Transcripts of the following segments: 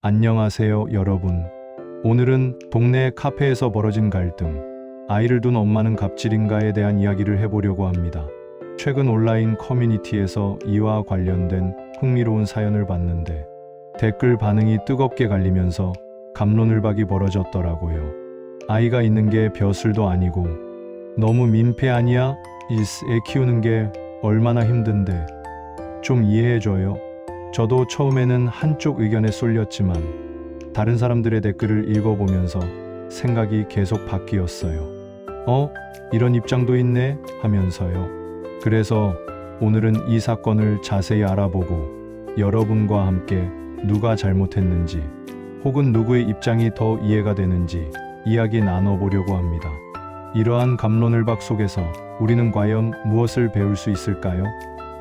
안녕하세요, 여러분. 오늘은 동네 카페에서 벌어진 갈등, 아이를 둔 엄마는 갑질인가에 대한 이야기를 해보려고 합니다. 최근 온라인 커뮤니티에서 이와 관련된 흥미로운 사연을 봤는데 댓글 반응이 뜨겁게 갈리면서 갑론을박이 벌어졌더라고요. 아이가 있는 게 벼슬도 아니고 너무 민폐 아니야? 애 키우는 게 얼마나 힘든데 좀 이해해줘요. 저도 처음에는 한쪽 의견에 쏠렸지만 다른 사람들의 댓글을 읽어보면서 생각이 계속 바뀌었어요. 이런 입장도 있네 하면서요. 그래서 오늘은 이 사건을 자세히 알아보고 여러분과 함께 누가 잘못했는지 혹은 누구의 입장이 더 이해가 되는지 이야기 나눠보려고 합니다. 이러한 갑론을박 속에서 우리는 과연 무엇을 배울 수 있을까요?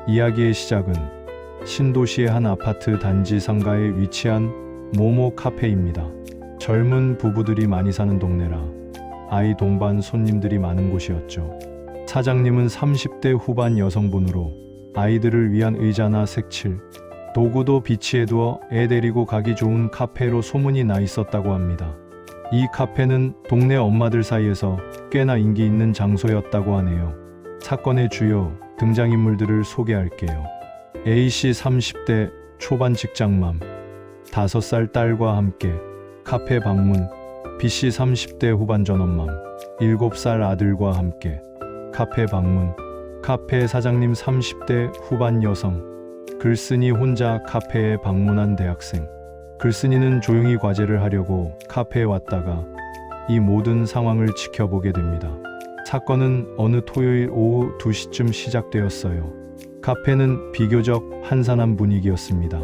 이야기의 시작은 신도시의 한 아파트 단지 상가에 위치한 모모 카페입니다. 젊은 부부들이 많이 사는 동네라 아이 동반 손님들이 많은 곳이었죠. 사장님은 30대 후반 여성분으로 아이들을 위한 의자나 색칠, 도구도 비치해 두어 애 데리고 가기 좋은 카페로 소문이 나 있었다고 합니다. 이 카페는 동네 엄마들 사이에서 꽤나 인기 있는 장소였다고 하네요. 사건의 주요 등장인물들을 소개할게요. A씨 30대 초반 직장맘, 5살 딸과 함께 카페 방문. B씨 30대 후반 전업맘, 7살 아들과 함께 카페 방문. 카페 사장님 30대 후반 여성, 글쓴이 혼자 카페에 방문한 대학생. 글쓴이는 조용히 과제를 하려고 카페에 왔다가 이 모든 상황을 지켜보게 됩니다. 사건은 어느 토요일 오후 2시쯤 시작되었어요. 카페는 비교적 한산한 분위기였습니다.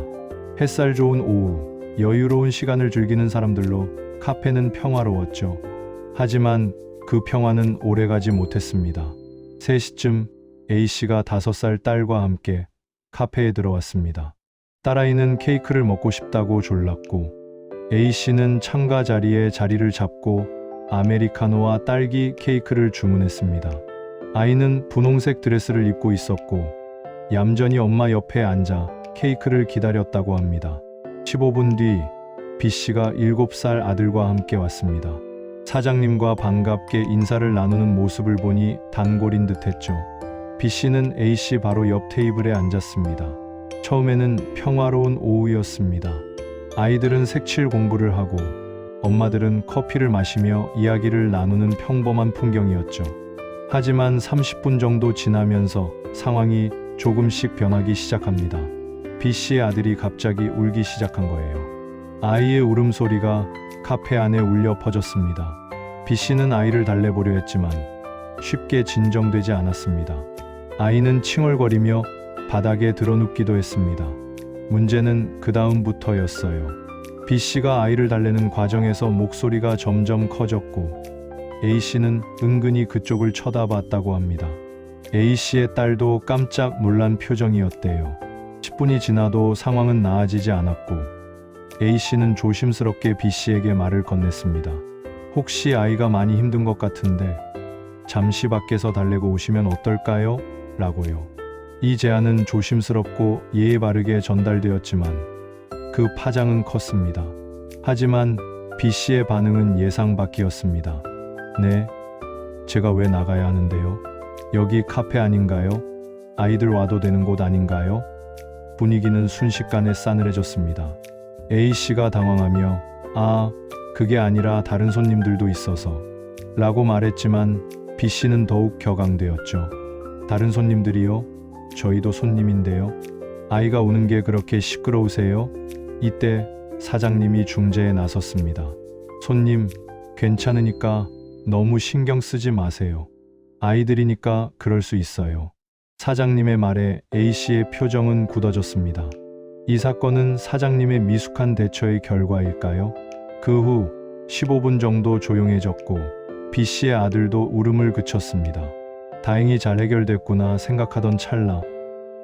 햇살 좋은 오후, 여유로운 시간을 즐기는 사람들로 카페는 평화로웠죠. 하지만 그 평화는 오래가지 못했습니다. 3시쯤 A씨가 5살 딸과 함께 카페에 들어왔습니다. 딸아이는 케이크를 먹고 싶다고 졸랐고 A씨는 창가 자리에 자리를 잡고 아메리카노와 딸기 케이크를 주문했습니다. 아이는 분홍색 드레스를 입고 있었고 얌전히 엄마 옆에 앉아 케이크를 기다렸다고 합니다. 15분 뒤 B씨가 7살 아들과 함께 왔습니다. 사장님과 반갑게 인사를 나누는 모습을 보니 단골인 듯했죠. B씨는 A씨 바로 옆 테이블에 앉았습니다. 처음에는 평화로운 오후였습니다. 아이들은 색칠 공부를 하고 엄마들은 커피를 마시며 이야기를 나누는 평범한 풍경이었죠. 하지만 30분 정도 지나면서 상황이 조금씩 변하기 시작합니다. B씨의 아들이 갑자기 울기 시작한 거예요. 아이의 울음소리가 카페 안에 울려 퍼졌습니다. B씨는 아이를 달래보려 했지만 쉽게 진정되지 않았습니다. 아이는 칭얼거리며 바닥에 드러눕기도 했습니다. 문제는 그 다음부터였어요. B씨가 아이를 달래는 과정에서 목소리가 점점 커졌고 A씨는 은근히 그쪽을 쳐다봤다고 합니다. A씨의 딸도 깜짝 놀란 표정이었대요. 10분이 지나도 상황은 나아지지 않았고 A씨는 조심스럽게 B씨에게 말을 건넸습니다. 혹시 아이가 많이 힘든 것 같은데 잠시 밖에서 달래고 오시면 어떨까요? 라고요. 이 제안은 조심스럽고 예의 바르게 전달되었지만 그 파장은 컸습니다. 하지만 B씨의 반응은 예상 밖이었습니다. 네, 제가 왜 나가야 하는데요? 여기 카페 아닌가요? 아이들 와도 되는 곳 아닌가요? 분위기는 순식간에 싸늘해졌습니다. A씨가 당황하며 그게 아니라 다른 손님들도 있어서 라고 말했지만 B씨는 더욱 격앙되었죠. 다른 손님들이요? 저희도 손님인데요. 아이가 우는 게 그렇게 시끄러우세요? 이때 사장님이 중재에 나섰습니다. 손님, 괜찮으니까 너무 신경 쓰지 마세요. 아이들이니까 그럴 수 있어요. 사장님의 말에 A씨의 표정은 굳어졌습니다. 이 사건은 사장님의 미숙한 대처의 결과일까요? 그 후 15분 정도 조용해졌고 B씨의 아들도 울음을 그쳤습니다. 다행히 잘 해결됐구나 생각하던 찰나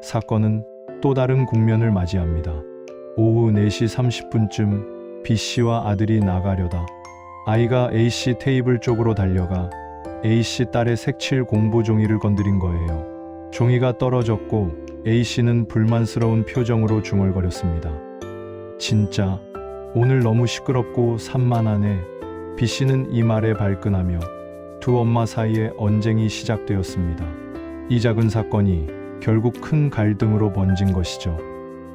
사건은 또 다른 국면을 맞이합니다. 오후 4시 30분쯤 B씨와 아들이 나가려다 아이가 A씨 테이블 쪽으로 달려가 A씨 딸의 색칠 공부 종이를 건드린 거예요. 종이가 떨어졌고 A씨는 불만스러운 표정으로 중얼거렸습니다. 진짜 오늘 너무 시끄럽고 산만하네. B씨는 이 말에 발끈하며 두 엄마 사이에 언쟁이 시작되었습니다. 이 작은 사건이 결국 큰 갈등으로 번진 것이죠.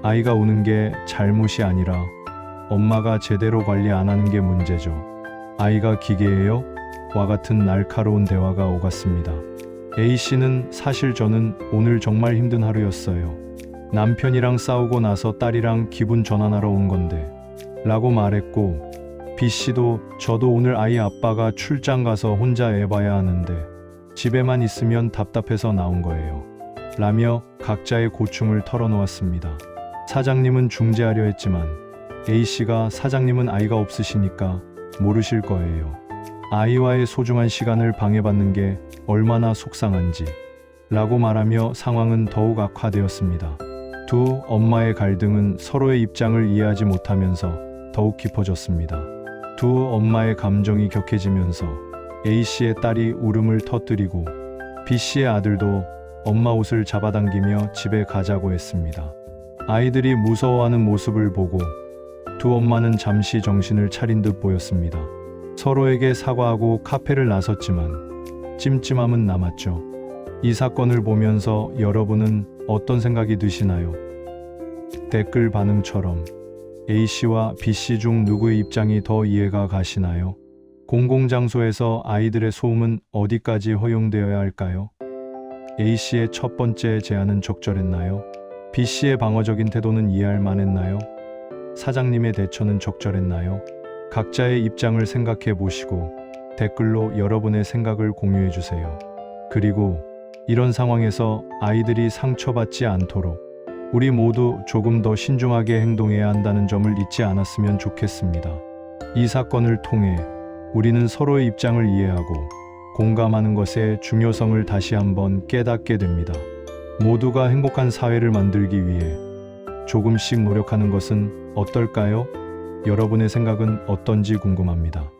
아이가 우는 게 잘못이 아니라 엄마가 제대로 관리 안 하는 게 문제죠. 아이가 기계예요? 와 같은 날카로운 대화가 오갔습니다. A씨는 사실 저는 오늘 정말 힘든 하루였어요. 남편이랑 싸우고 나서 딸이랑 기분 전환하러 온 건데 라고 말했고, B씨도 저도 오늘 아이 아빠가 출장 가서 혼자 애 봐야 하는데 집에만 있으면 답답해서 나온 거예요. 라며 각자의 고충을 털어놓았습니다. 사장님은 중재하려 했지만 A씨가 사장님은 아이가 없으시니까 모르실 거예요. 아이와의 소중한 시간을 방해받는 게 얼마나 속상한지 라고 말하며 상황은 더욱 악화되었습니다. 두 엄마의 갈등은 서로의 입장을 이해하지 못하면서 더욱 깊어졌습니다. 두 엄마의 감정이 격해지면서 A씨의 딸이 울음을 터뜨리고 B씨의 아들도 엄마 옷을 잡아당기며 집에 가자고 했습니다. 아이들이 무서워하는 모습을 보고 두 엄마는 잠시 정신을 차린 듯 보였습니다. 서로에게 사과하고 카페를 나섰지만 찜찜함은 남았죠. 이 사건을 보면서 여러분은 어떤 생각이 드시나요? 댓글 반응처럼 A씨와 B씨 중 누구의 입장이 더 이해가 가시나요? 공공장소에서 아이들의 소음은 어디까지 허용되어야 할까요? A씨의 첫 번째 제안은 적절했나요? B씨의 방어적인 태도는 이해할 만했나요? 사장님의 대처는 적절했나요? 각자의 입장을 생각해 보시고 댓글로 여러분의 생각을 공유해 주세요. 그리고 이런 상황에서 아이들이 상처받지 않도록 우리 모두 조금 더 신중하게 행동해야 한다는 점을 잊지 않았으면 좋겠습니다. 이 사건을 통해 우리는 서로의 입장을 이해하고 공감하는 것의 중요성을 다시 한번 깨닫게 됩니다. 모두가 행복한 사회를 만들기 위해 조금씩 노력하는 것은 어떨까요? 여러분의 생각은 어떤지 궁금합니다.